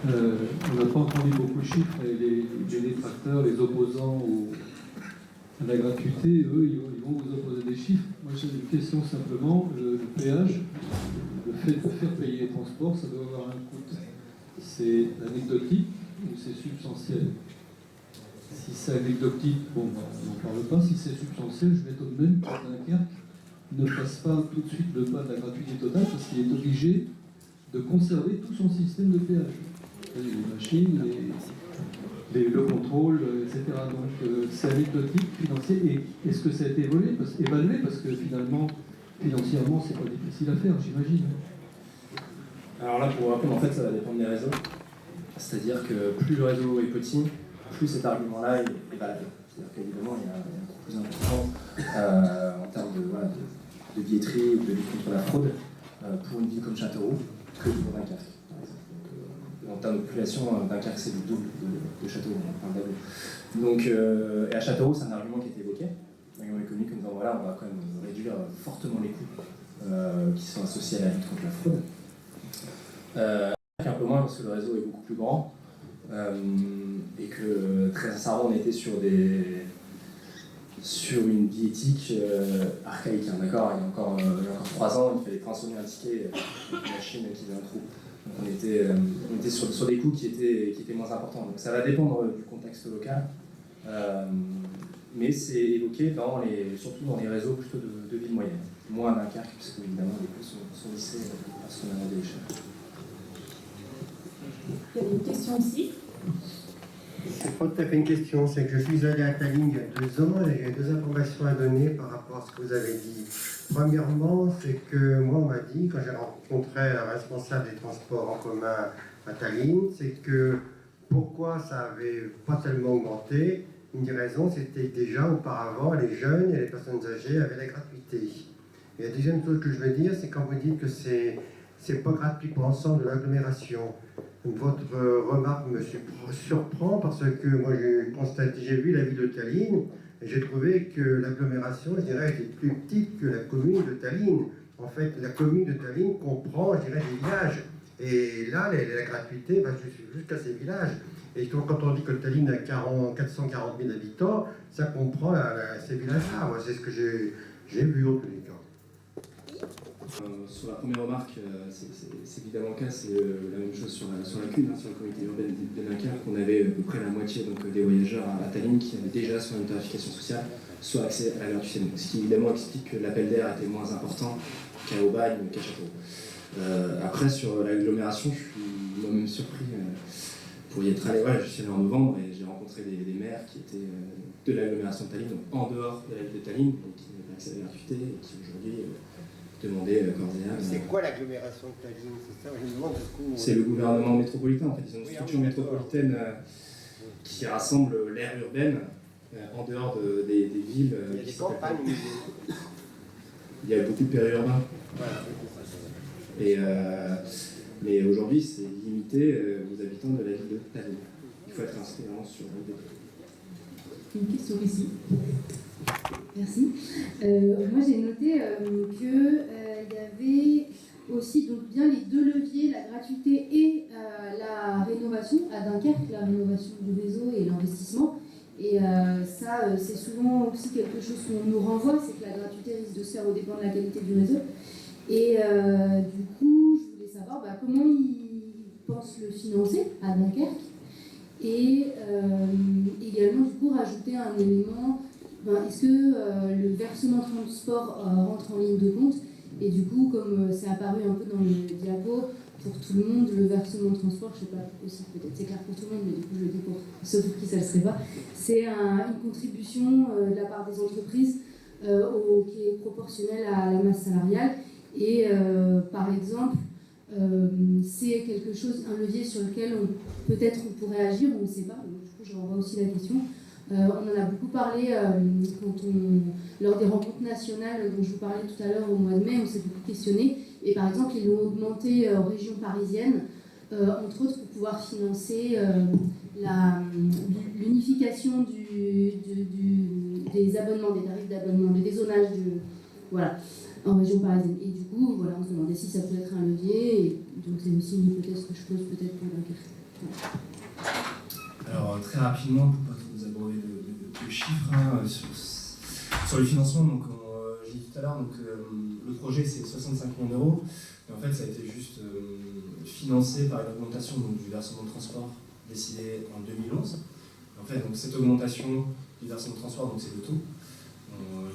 On n'a pas entendu beaucoup de chiffres et les détracteurs, les opposants à la gratuité, eux, ils vont vous opposer des chiffres. Moi, j'ai une question simplement. Le péage, le fait de faire payer les transports, ça doit avoir un coût. C'est anecdotique ou c'est substantiel? Si c'est anecdotique, bon, ben, on n'en parle pas. Si c'est substantiel, je m'étonne même que Dunkerque ne fasse pas tout de suite le pas de la gratuité totale parce qu'il est obligé de conserver tout son système de péage. Les machines, le contrôle, etc. Donc c'est anecdotique, financier. Et est-ce que ça a été évalué parce que finalement, financièrement, c'est pas difficile à faire, j'imagine. Alors là, pour répondre, en fait, ça va dépendre des réseaux. C'est-à-dire que plus le réseau est petit, plus cet argument-là est valable. C'est-à-dire qu'évidemment, il y a un coût plus important en termes de billetterie ou de lutte contre la fraude pour une ville comme Châteauroux que pour Dunkerque. En termes de population, Dunkerque, c'est le double de Châteauroux, on parle d'aglo. Donc, et à Châteauroux, c'est un argument qui a été évoqué. L'argument économique, en disant voilà, on va quand même réduire fortement les coûts qui sont associés à la lutte contre la fraude. Un peu moins parce que le réseau est beaucoup plus grand et que très sincèrement on était sur une billettique archaïque, hein, d'accord. Il y a encore 3 ans, il fallait tronçonner un ticket avec une machine qui faisait un trou. Donc on était sur des coûts qui étaient moins importants. Donc ça va dépendre du contexte local, mais c'est évoqué surtout dans les réseaux plutôt de villes moyennes. Moins à Dunkerque, parce qu'évidemment les coûts sont lissés parce qu'on a demandé les chefs. Il y a une question ici. C'est pas tout à fait une question, c'est que je suis allé à Tallinn il y a 2 ans et j'ai 2 informations à donner par rapport à ce que vous avez dit. Premièrement, c'est que moi on m'a dit, quand j'ai rencontré un responsable des transports en commun à Tallinn, c'est que pourquoi ça avait pas tellement augmenté, une des raisons c'était déjà auparavant les jeunes et les personnes âgées avaient la gratuité. Et la deuxième chose que je veux dire, c'est quand vous dites que c'est pas gratuit pour l'ensemble de l'agglomération. Votre remarque me surprend parce que moi j'ai vu la ville de Tallinn et j'ai trouvé que l'agglomération, je dirais, était plus petite que la commune de Tallinn. En fait, la commune de Tallinn comprend, je dirais, des villages. Et là, la gratuité va jusqu'à ces villages. Et quand on dit que Tallinn a 440 000 habitants, ça comprend ces villages-là. Moi, c'est ce que j'ai vu en tous les cas. Sur la première remarque, c'est évidemment le cas, c'est la même chose sur la CUN, sur la communauté urbaine de Dunkerque. On avait à peu près la moitié des voyageurs à Tallinn qui avaient déjà soit une tarification sociale, soit accès à la gratuité. Ce qui évidemment explique que l'appel d'air était moins important qu'à Aubagne ou qu'à Châteauroux. Après, sur l'agglomération, je suis moi-même surpris pour y être allé. Ouais, je suis allé en novembre et j'ai rencontré des maires qui étaient de l'agglomération de Tallinn, donc en dehors de la ville de Tallinn, et qui n'avaient pas accès à la gratuité et qui aujourd'hui demander cordial. C'est quoi l'agglomération de Tallinn? C'est ça, je me demande. C'est le gouvernement métropolitain, en fait. Ils ont une structure métropolitaine qui rassemble l'aire urbaine en dehors des villes. Il y a des campagnes. Il y a beaucoup de périurbains. Voilà. Mais aujourd'hui, c'est limité aux habitants de la ville de Tallinn. Il faut être inscrit vraiment sur le Une question ici. Merci. Moi, j'ai noté qu'il y avait aussi donc bien les 2 leviers, la gratuité et la rénovation à Dunkerque, la rénovation du réseau et l'investissement. Et ça, c'est souvent aussi quelque chose qu'on nous renvoie, c'est que la gratuité risque de se faire au dépend de la qualité du réseau. Et du coup, je voulais savoir comment ils pensent le financer à Dunkerque. Et également, du coup, rajouter un élément. Est-ce que le versement transport rentre en ligne de compte? Et du coup, comme c'est apparu un peu dans le diapo, pour tout le monde, le versement de transport, je ne sais pas aussi, peut-être c'est clair pour tout le monde, mais du coup je le dis pour ceux pour qui ça ne le serait pas, c'est une contribution de la part des entreprises qui est proportionnelle à la masse salariale. Et par exemple, c'est quelque chose, un levier sur lequel peut-être on pourrait agir, on ne sait pas, donc, du coup je renvoie aussi la question. On en a beaucoup parlé lors des rencontres nationales dont je vous parlais tout à l'heure au mois de mai, on s'est beaucoup questionné. Et par exemple, ils l'ont augmenté en région parisienne, entre autres pour pouvoir financer l'unification des abonnements, des tarifs d'abonnement, le dézonage voilà, en région parisienne. Et du coup, voilà, on se demandait si ça pouvait être un levier. Et donc c'est aussi une hypothèse que je pose peut-être pour Dunkerque. très rapidement, pour pas trop vous aborder de chiffres, hein, sur le financement, donc j'ai dit tout à l'heure, le projet c'est 65 millions d'euros, et en fait ça a été juste financé par une augmentation donc, du versement de transport décidé en 2011. En fait, donc, cette augmentation du versement de transport, donc c'est le taux,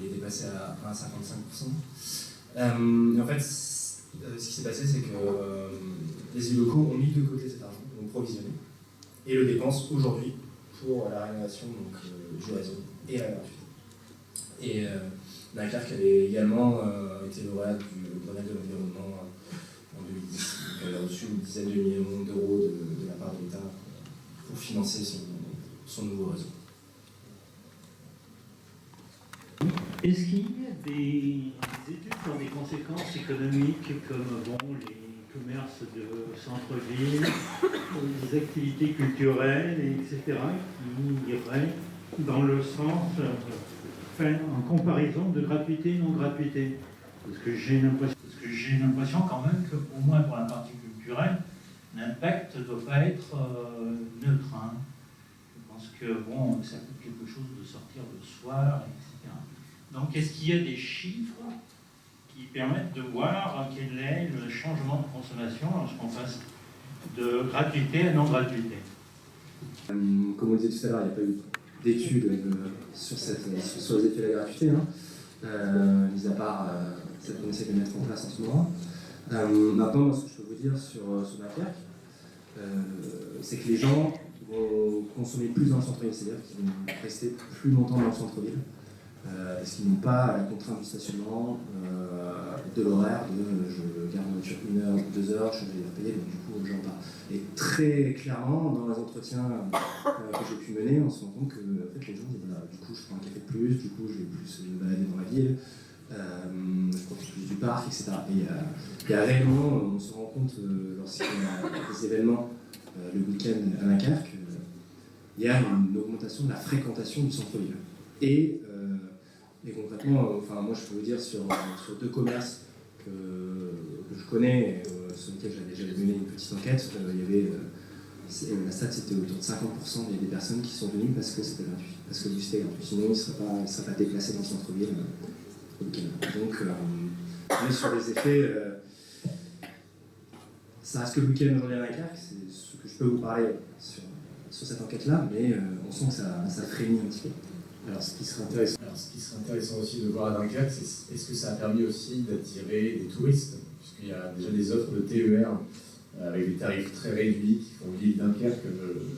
il est dépassé à 55%. Et en fait, ce qui s'est passé, c'est que les élus locaux ont mis de côté cet argent, donc provisionné, et le dépensent aujourd'hui pour la rénovation donc, du réseau et la gratuité. Et Dunkerque avait également été lauréat du Grenelle de l'environnement en 2010. Donc, elle a reçu une dizaine de millions d'euros de la part de l'État pour financer son nouveau réseau. Est-ce qu'il y a des études sur des conséquences économiques comme les commerces de centre-ville, les activités culturelles, etc., qui iraient dans le sens, en comparaison de gratuité et non-gratuité? Parce que j'ai l'impression quand même que, au moins pour la partie culturelle, l'impact ne doit pas être neutre. Hein. Je pense que ça coûte quelque chose de sortir le soir, etc. Donc, est-ce qu'il y a des chiffres qui permettent de voir quel est le changement de consommation lorsqu'on passe de gratuité à non-gratuité? Comme on le disait tout à l'heure, il n'y a pas eu d'études sur les effets de la gratuité, hein, mis à part celle qu'on essaie de mettre en place en ce moment. Maintenant, ce que je peux vous dire sur Dunkerque, c'est que les gens vont consommer plus dans le centre-ville, c'est-à-dire qu'ils vont rester plus longtemps dans le centre-ville, parce qu'ils n'ont pas la contrainte du stationnement, de l'horaire, je garde ma voiture 1 heure, 2 heures, je vais la payer, donc du coup j'en pars. Et très clairement, dans les entretiens que j'ai pu mener, on se rend compte que en fait, les gens disent du coup je prends un café de plus, du coup je vais plus me balader dans la ville, je profite plus du parc, etc. Et il y a réellement, on se rend compte lorsqu'il y a des événements le week-end à Dunkerque, il y a une augmentation de la fréquentation du centre-ville. Et concrètement, moi je peux vous dire sur 2 commerces que je connais, sur lesquels j'avais mené une petite enquête, il y avait, la stat c'était autour de 50% des personnes qui sont venues parce que c'était gratuit. Parce que c'était gratuit, sinon ils ne seraient pas déplacés dans le centre-ville au week-end. Donc on est sur des effets, ça reste que le week-end aujourd'hui à Dunkerque, c'est ce que je peux vous parler sur cette enquête-là, mais on sent que ça frémit un petit peu. Alors, ce qui serait intéressant aussi de voir à Dunkerque, c'est est-ce que ça a permis aussi d'attirer des touristes, puisqu'il y a déjà des offres de TER avec des tarifs très réduits qui font vivre Dunkerque,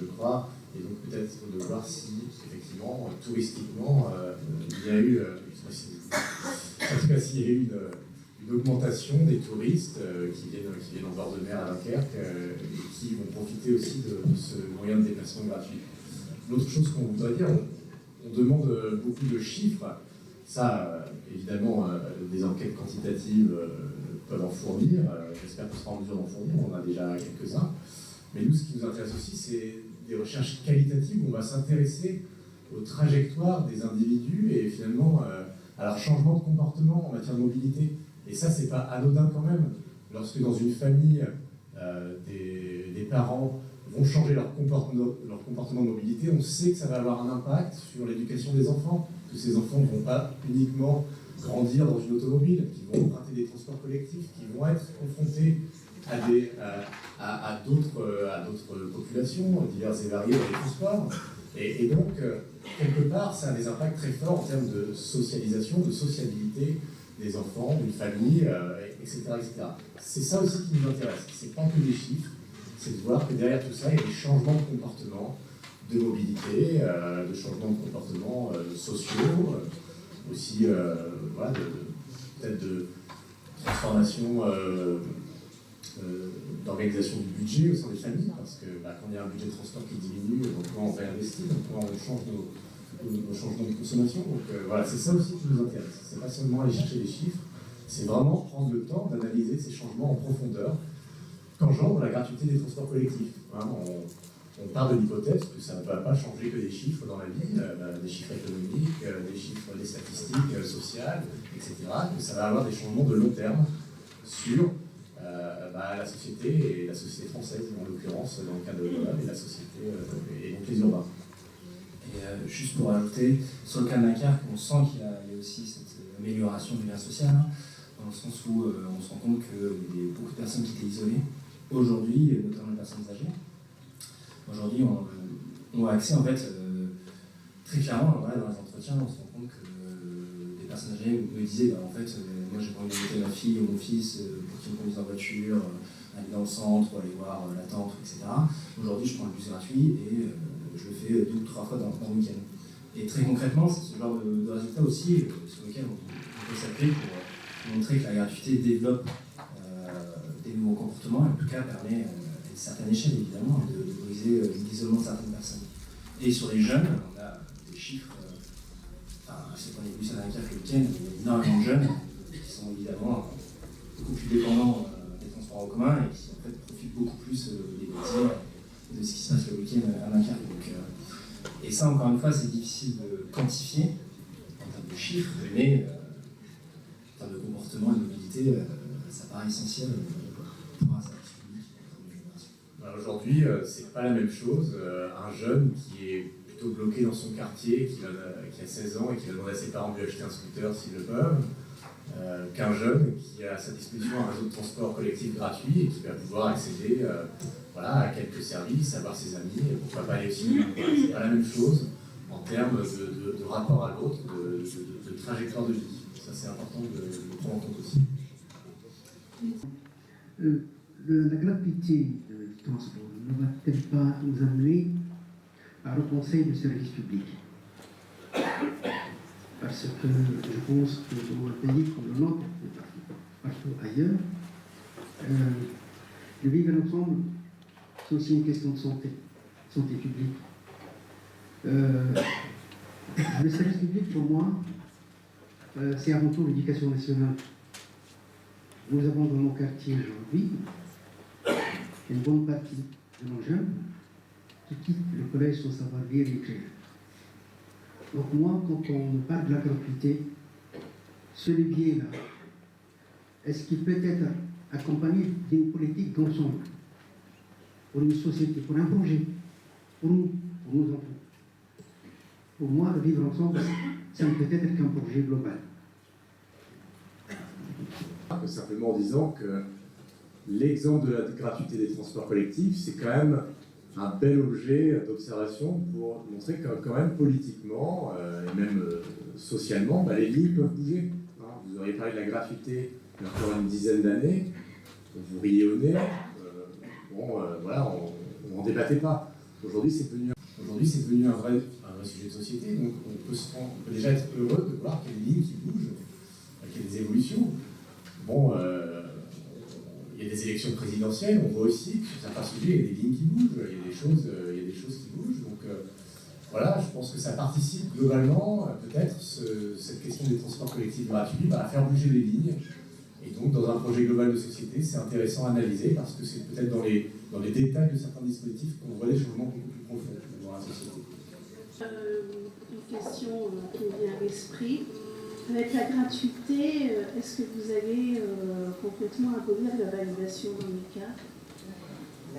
je crois, et donc peut-être de voir si, effectivement, touristiquement, il y a eu, en tout cas, s'il y a eu une augmentation des touristes qui viennent en bord de mer à Dunkerque et qui vont profiter aussi de ce moyen de déplacement gratuit. L'autre chose qu'on voudrait dire, on demande beaucoup de chiffres. Ça, évidemment, des enquêtes quantitatives peuvent en fournir. J'espère qu'on sera en mesure d'en fournir. On en a déjà quelques-uns. Mais nous, ce qui nous intéresse aussi, c'est des recherches qualitatives où on va s'intéresser aux trajectoires des individus et finalement à leur changement de comportement en matière de mobilité. Et ça, c'est pas anodin quand même. Lorsque dans une famille, des parents vont changer leur comportement de mobilité, on sait que ça va avoir un impact sur l'éducation des enfants, que ces enfants ne vont pas uniquement grandir dans une automobile, qui vont emprunter des transports collectifs, qui vont être confrontés à d'autres populations diverses et variées dans les transports. Et donc, quelque part, ça a des impacts très forts en termes de socialisation, de sociabilité des enfants, d'une famille, etc., etc. C'est ça aussi qui nous intéresse. C'est pas que des chiffres, c'est de voir que derrière tout ça, il y a des changements de comportement, de mobilité, de changements de comportement sociaux, aussi peut-être de transformation d'organisation du budget au sein des familles, parce que quand il y a un budget de transport qui diminue, donc on réinvestit, donc on change nos changements de consommation. Donc c'est ça aussi qui nous intéresse. C'est pas seulement aller chercher les chiffres, c'est vraiment prendre le temps d'analyser ces changements en profondeur qu'engendre la gratuité des transports collectifs. On part de l'hypothèse que ça ne va pas changer que des chiffres dans la vie, des chiffres économiques, des statistiques sociales, etc., que ça va avoir des changements de long terme sur la société et la société française, en l'occurrence, dans le cas de l'ONU, et la société et donc les urbains. juste pour ajouter, sur le cas de Dunkerque, on sent qu'il y a aussi cette amélioration du lien social, hein, dans le sens où on se rend compte qu'il y a beaucoup de personnes qui étaient isolées. Aujourd'hui, et notamment les personnes âgées, aujourd'hui on a accès en fait très clairement, voilà, dans les entretiens, on se rend compte que des personnes âgées me disaient en fait, moi j'ai pas envie de monter ma fille ou mon fils pour qu'ils me conduisent en voiture, aller dans le centre, aller voir la tante, etc. Aujourd'hui, je prends le bus gratuit et je le fais 2 ou 3 fois dans le week-end. Et très concrètement, c'est ce genre de résultat aussi sur lequel on peut s'appuyer pour montrer que la gratuité développe des nouveaux comportements et en tout cas permet à une certaine échelle évidemment de briser l'isolement de certaines personnes. Et sur les jeunes, on a des chiffres, c'est pas les bus à Dunkerque le week-end, il y a énormément de jeunes qui sont évidemment beaucoup plus dépendants des transports en commun et qui en fait profitent beaucoup plus des loisirs de ce qui se passe le week-end à Dunkerque. Et ça, encore une fois, c'est difficile de quantifier en termes de chiffres, mais en termes de comportement et de mobilité, ça paraît essentiel pour un service public. Aujourd'hui, c'est pas la même chose. Un jeune qui est plutôt bloqué dans son quartier, qui a 16 ans et qui va demander à ses parents de lui acheter un scooter s'ils le peuvent, qu'un jeune qui a à sa disposition un réseau de transport collectif gratuit et qui va pouvoir accéder à quelques services, à voir ses amis, et pourquoi pas aller aussi. C'est pas la même chose en termes de rapport à l'autre, de trajectoire de vie. Ça, c'est important de le prendre en compte aussi. La gratuité du transport ne va-t-elle pas nous amener à repenser le service public? Parce que je pense que dans un pays comme le nôtre, et partout ailleurs, le vivre ensemble, c'est aussi une question de santé publique. Le service public, pour moi, c'est avant tout l'éducation nationale. Nous avons dans nos quartiers aujourd'hui une bonne partie de nos jeunes qui quittent le collège sans savoir lire et écrire. Donc moi, quand on me parle de la gratuité, ce levier-là, est-ce qu'il peut être accompagné d'une politique d'ensemble, pour une société, pour un projet, pour nous, pour nos enfants? Pour moi, le vivre ensemble, ça ne peut être qu'un projet global. Simplement en disant que l'exemple de la gratuité des transports collectifs, c'est quand même un bel objet d'observation pour montrer que quand même politiquement et même socialement, les lignes peuvent bouger. Vous auriez parlé de la gratuité il y a encore une dizaine d'années, vous riez au nez, on n'en débattait pas. Aujourd'hui, c'est devenu un vrai sujet de société, donc on peut déjà être heureux de voir qu'il y a des lignes qui bougent, qu'il y a des évolutions. Il y a des élections présidentielles, on voit aussi que sur certains sujets, il y a des lignes qui bougent, il y a des choses qui bougent. Donc je pense que ça participe globalement, peut-être, cette question des transports collectifs gratuits, à faire bouger les lignes. Et donc, dans un projet global de société, c'est intéressant à analyser parce que c'est peut-être dans les détails de certains dispositifs qu'on voit des changements beaucoup plus profonds dans la société. Une question qui me vient à l'esprit. Avec la gratuité, est-ce que vous allez complètement abolir la validation dans les cars?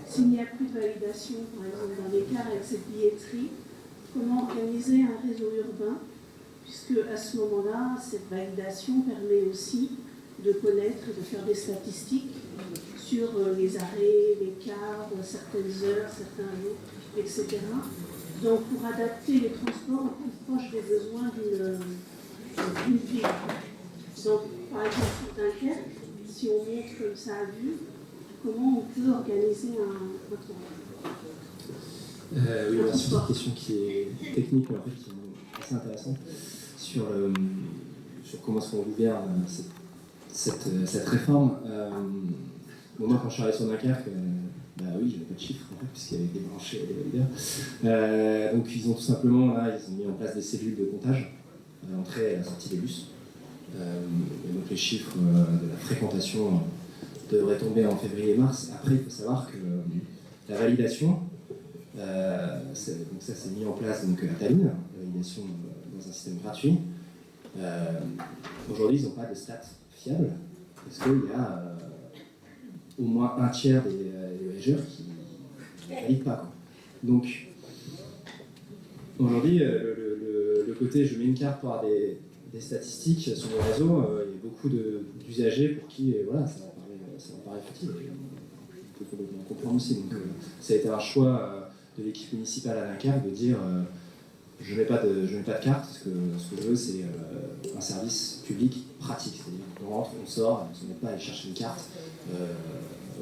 S'il n'y a plus de validation, par exemple, dans les cars avec cette billetterie, comment organiser un réseau urbain? Puisque à ce moment-là, cette validation permet aussi de connaître et de faire des statistiques sur les arrêts, les cars, certaines heures, certains jours, etc. Donc pour adapter les transports au plus proche des besoins d'une ville. Donc par exemple sur Dunkerque, si on montre comme ça à vue, comment on peut organiser un transport? Oui, c'est une question qui est technique, mais en fait qui est assez intéressante sur comment est-ce qu'on gouverne cette réforme. Moi, quand je suis arrivé sur Dunkerque, oui, j'avais pas de chiffres en fait, puisqu'il y avait des branchés et des valideurs. Donc ils ont tout simplement ils ont mis en place des cellules de comptage à l'entrée et à la sortie des bus. Et donc les chiffres de la fréquentation devraient tomber en février et mars. Après, il faut savoir que la validation, donc ça c'est mis en place donc, à Tallinn, la validation dans un système gratuit. Aujourd'hui, ils n'ont pas de stats fiables, parce qu'il y a au moins un tiers des voyageurs qui ne valident pas. Donc, Aujourd'hui, le côté je mets une carte pour avoir des statistiques sur les réseaux, il y a beaucoup d'usagers pour qui voilà, ça me paraît futile. On peut complètement comprendre aussi. Donc, ça a été un choix de l'équipe municipale à l'INCAF de dire je ne mets pas de carte, parce que ce que je veux, c'est un service public pratique. C'est-à-dire qu'on rentre, on sort, on ne met pas à aller chercher une carte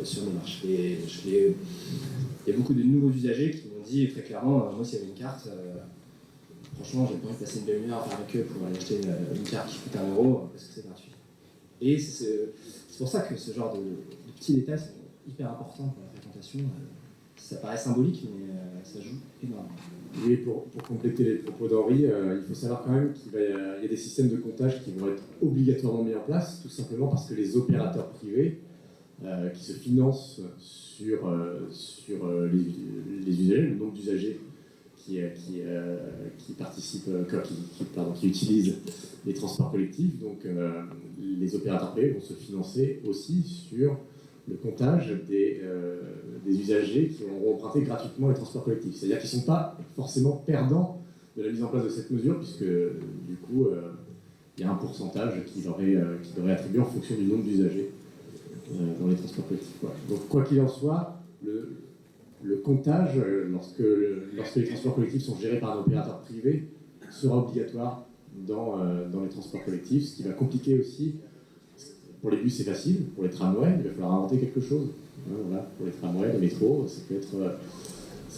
sur nos marches. Et il y a beaucoup de nouveaux usagers qui m'ont dit très clairement moi, s'il y avait une carte, franchement, j'ai pas envie de passer une demi-heure à faire la queue pour aller acheter une carte qui coûte 1 euro, parce que c'est gratuit. Et c'est pour ça que ce genre de petits détails sont hyper importants pour la fréquentation. Ça paraît symbolique, mais ça joue énormément. Oui, pour compléter les propos d'Henri, il faut savoir quand même qu'il y a des systèmes de comptage qui vont être obligatoirement mis en place, tout simplement parce que les opérateurs privés qui se financent sur les usagers, le nombre d'usagers qui participent, qui utilisent les transports collectifs, donc les opérateurs privés vont se financer aussi sur le comptage des usagers qui auront emprunté gratuitement les transports collectifs. C'est-à-dire qu'ils ne sont pas forcément perdants de la mise en place de cette mesure, puisque du coup, il y a un pourcentage qui leur est attribué en fonction du nombre d'usagers dans les transports collectifs. Voilà. Donc quoi qu'il en soit, le comptage, lorsque les transports collectifs sont gérés par un opérateur privé, sera obligatoire dans les transports collectifs, ce qui va compliquer aussi. Pour les bus, c'est facile. Pour les tramways, il va falloir inventer quelque chose. Voilà. Pour les tramways, les métros, ça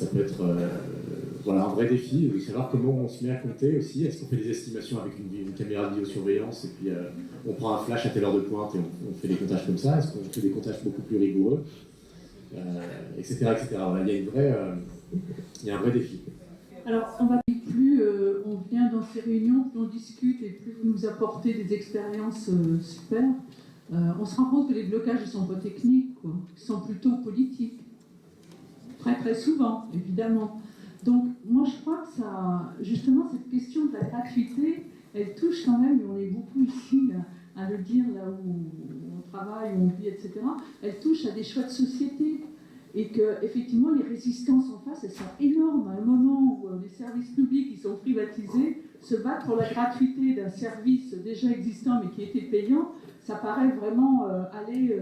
peut être voilà, un vrai défi de savoir comment on se met à compter aussi. Est-ce qu'on fait des estimations avec une caméra de vidéosurveillance et puis on prend un flash à telle heure de pointe et on fait des comptages comme ça? Est-ce qu'on fait des comptages beaucoup plus rigoureux, etc. Voilà, il y a un vrai défi. Alors, on va plus, on vient dans ces réunions, plus on discute et plus vous nous apportez des expériences super. On se rend compte que les blocages ne sont pas techniques, quoi. Ils sont plutôt politiques. Très très souvent, évidemment. Donc, moi je crois que ça, justement, cette question de la gratuité, elle touche quand même, et on est beaucoup ici à le dire là où on travaille, où on vit, etc. Elle touche à des choix de société. Et que, effectivement, les résistances en face, elles sont énormes. À un moment où les services publics qui sont privatisés se battent pour la gratuité d'un service déjà existant mais qui était payant, ça paraît vraiment aller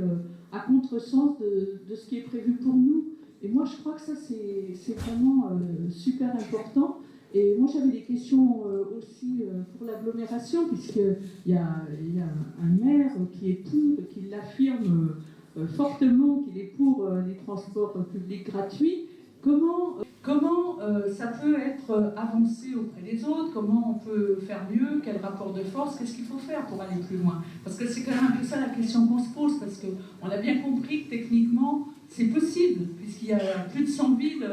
à contresens de ce qui est prévu pour nous. Et moi, je crois que ça, c'est vraiment super important. Et moi, j'avais des questions aussi pour l'agglomération, puisqu'il y a un maire qui est pour, qui l'affirme fortement qu'il est pour les transports publics gratuits. Comment ça peut être avancé auprès des autres? Comment on peut faire mieux? Quel rapport de force? Qu'est-ce qu'il faut faire pour aller plus loin? Parce que c'est quand même un peu ça la question qu'on se pose, parce qu'on a bien compris que techniquement, c'est possible, puisqu'il y a plus de 100 villes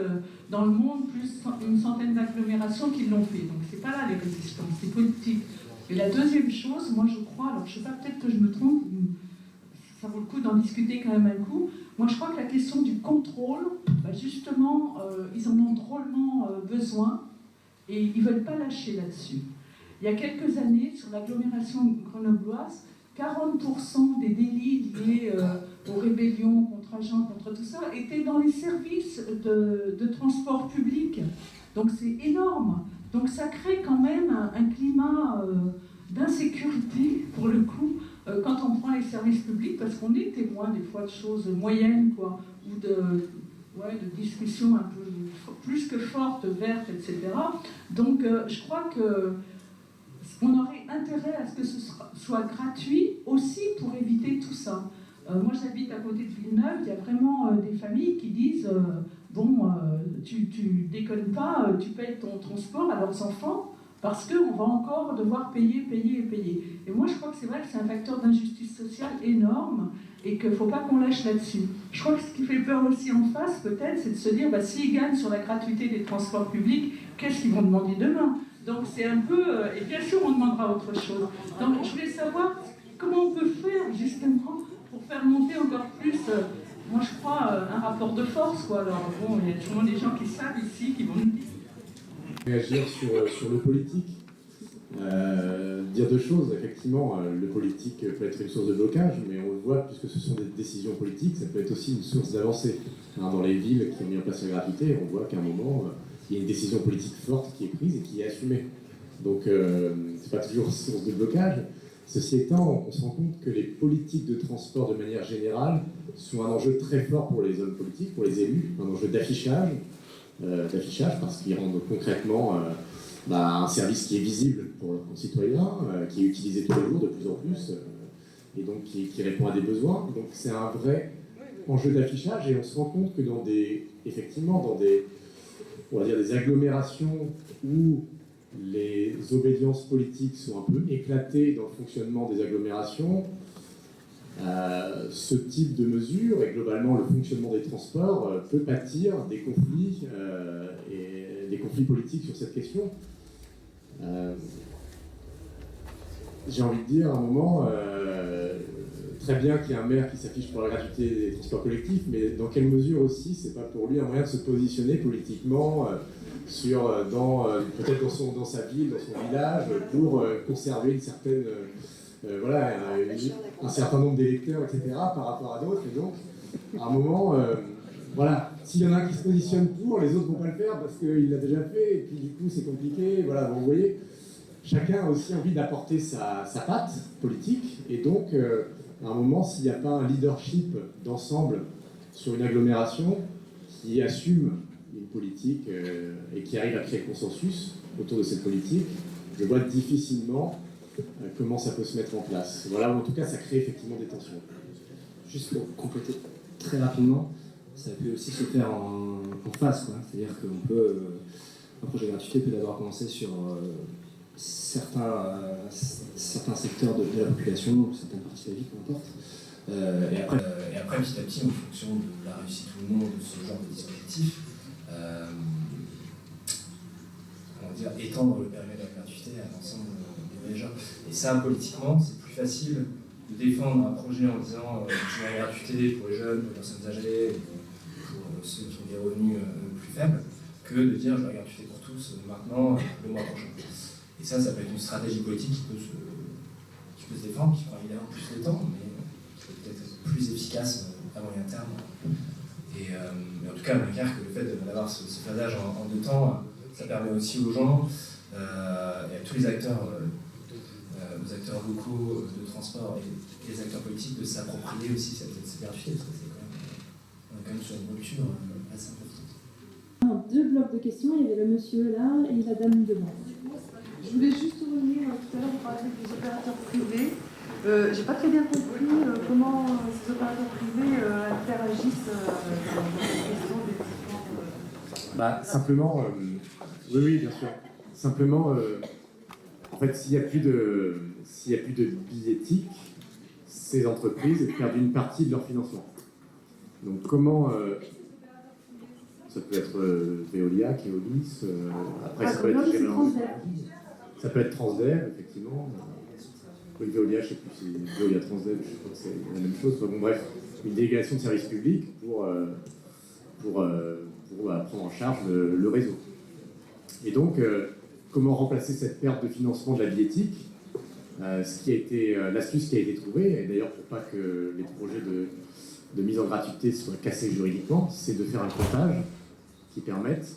dans le monde, plus une centaine d'agglomérations qui l'ont fait. Donc c'est pas là les résistances, c'est politique. Et la deuxième chose, moi je crois, alors je sais pas, peut-être que je me trompe, ça vaut le coup d'en discuter quand même un coup. Moi, je crois que la question du contrôle, justement, ils en ont drôlement besoin et ils ne veulent pas lâcher là-dessus. Il y a quelques années, sur l'agglomération grenobloise, 40% des délits liés aux rébellions contre agents, contre tout ça, étaient dans les services de transport public. Donc c'est énorme. Donc ça crée quand même un climat d'insécurité, pour le coup, quand on prend les services publics, parce qu'on est témoin des fois de choses moyennes, quoi, ou de discussions un peu plus que fortes, vertes, etc. Donc je crois qu'on aurait intérêt à ce que ce soit gratuit aussi pour éviter tout ça. Moi j'habite à côté de Villeneuve, il y a vraiment des familles qui disent tu déconnes pas, tu payes ton transport à leurs enfants, parce qu'on va encore devoir payer. Et moi, je crois que c'est vrai que c'est un facteur d'injustice sociale énorme et qu'il ne faut pas qu'on lâche là-dessus. Je crois que ce qui fait peur aussi en face, peut-être, c'est de se dire, s'ils gagnent sur la gratuité des transports publics, qu'est-ce qu'ils vont demander demain? Donc c'est un peu... et bien sûr, on demandera autre chose. Donc je voulais savoir comment on peut faire, justement, pour faire monter encore plus... moi, je crois, un rapport de force, quoi. Alors bon, il y a toujours des gens qui savent ici, qui vont nous dire... Réagir sur le politique. Dire deux choses, effectivement, le politique peut être une source de blocage, mais on le voit, puisque ce sont des décisions politiques, ça peut être aussi une source d'avancée. Dans les villes qui ont mis en place la gratuité, on voit qu'à un moment, qu'il y ait une décision politique forte qui est prise et qui est assumée. Donc, c'est pas toujours source de blocage. Ceci étant, on se rend compte que les politiques de transport, de manière générale, sont un enjeu très fort pour les hommes politiques, pour les élus, un enjeu d'affichage parce qu'ils rendent concrètement un service qui est visible pour leurs concitoyens, qui est utilisé tous les jours de plus en plus, et donc qui répond à des besoins. Donc c'est un vrai enjeu d'affichage, et on se rend compte que dans des agglomérations où les obédiences politiques sont un peu éclatées dans le fonctionnement des agglomérations, ce type de mesures et globalement le fonctionnement des transports peut pâtir des conflits et des conflits politiques sur cette question. J'ai envie de dire à un moment, très bien qu'il y ait un maire qui s'affiche pour la gratuité des transports collectifs, mais dans quelle mesure aussi c'est pas pour lui un moyen de se positionner politiquement peut-être dans sa ville, dans son village, pour conserver une certaine un certain nombre d'électeurs, etc., par rapport à d'autres. Et donc, à un moment, s'il y en a un qui se positionne pour, les autres ne vont pas le faire parce qu'il l'a déjà fait, et puis du coup, c'est compliqué. Voilà, vous voyez, chacun a aussi envie d'apporter sa patte politique. Et donc, à un moment, s'il n'y a pas un leadership d'ensemble sur une agglomération qui assume une politique et qui arrive à créer le consensus autour de cette politique, je vois difficilement comment ça peut se mettre en place. Voilà, ou en tout cas, ça crée effectivement des tensions. Juste pour compléter très rapidement, ça peut aussi se faire en face, quoi. C'est-à-dire un projet de gratuité peut d'abord commencer sur certains secteurs de la population, certaines parties de la vie, peu importe. Et après, petit à petit, en fonction de la réussite ou non de ce genre de dispositif, étendre le périmètre de la gratuité à l'ensemble des voyageurs. Et ça, politiquement, c'est plus facile de défendre un projet en disant je mets la gratuité pour les jeunes, pour les personnes âgées, pour ceux qui ont des revenus plus faibles, que de dire je mets la gratuité pour tous maintenant, le mois prochain. Et ça peut être une stratégie politique qui peut se défendre, qui prend évidemment plus de temps, mais qui peut peut-être être plus efficace à moyen terme. Mais en tout cas, on requiert que le fait d'avoir ce phasage en 2 temps, ça permet aussi aux gens et à tous les acteurs, aux acteurs locaux de transport et les acteurs politiques de s'approprier aussi cette gratuité, parce que on est quand même sur une rupture assez importante. 2 blocs de questions, il y avait le monsieur là et la dame devant. Je voulais juste revenir tout à l'heure, vous parliez des opérateurs privés. J'ai pas très bien compris comment ces opérateurs privés interagissent dans la question des différents... Simplement, oui, bien sûr. Simplement, en fait, s'il n'y a plus de billettique, ces entreprises perdent une partie de leur financement. Donc comment... ça peut être Veolia, Keolis, après ça peut être Transdev, effectivement. Oui, Veolia, je ne sais plus si c'est Veolia Transdev, je crois que c'est la même chose. Enfin, bon, bref, une délégation de service public pour prendre en charge le réseau. Et donc, comment remplacer cette perte de financement de la billettique? L'astuce qui a été trouvée, et d'ailleurs pour pas que les projets de mise en gratuité soient cassés juridiquement, c'est de faire un comptage qui permette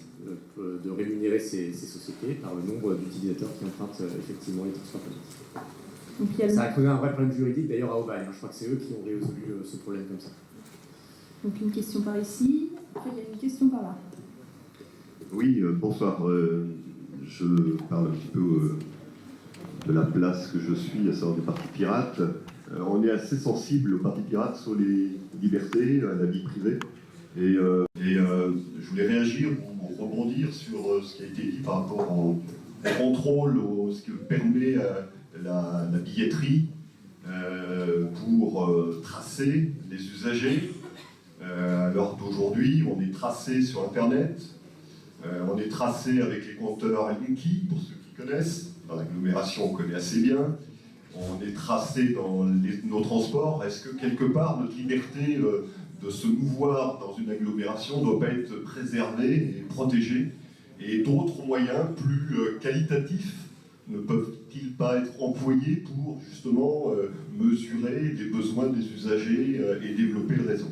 de rémunérer ces sociétés par le nombre d'utilisateurs qui empruntent effectivement les transports publics. Ça a creusé un vrai problème juridique d'ailleurs à Aubagne. Je crois que c'est eux qui ont résolu ce problème comme ça. Donc une question par ici, après il y a une question par là. Oui, bonsoir. Je parle un petit peu de la place que je suis, à savoir du Parti Pirate. On est assez sensible au Parti Pirate sur les libertés, la vie privée. Et je voulais réagir ou rebondir sur ce qui a été dit par rapport au contrôle, ce que permet la billetterie pour tracer les usagers. À l'heure d'aujourd'hui, on est tracé sur Internet, on est tracé avec les compteurs Linky, pour ceux qui connaissent. Dans l'agglomération, on connaît assez bien. On est tracé dans nos transports. Est-ce que quelque part, notre liberté de se mouvoir dans une agglomération doit pas être préservée et protégée? Et d'autres moyens plus qualitatifs ne peuvent-ils pas être employés pour justement mesurer les besoins des usagers et développer le réseau?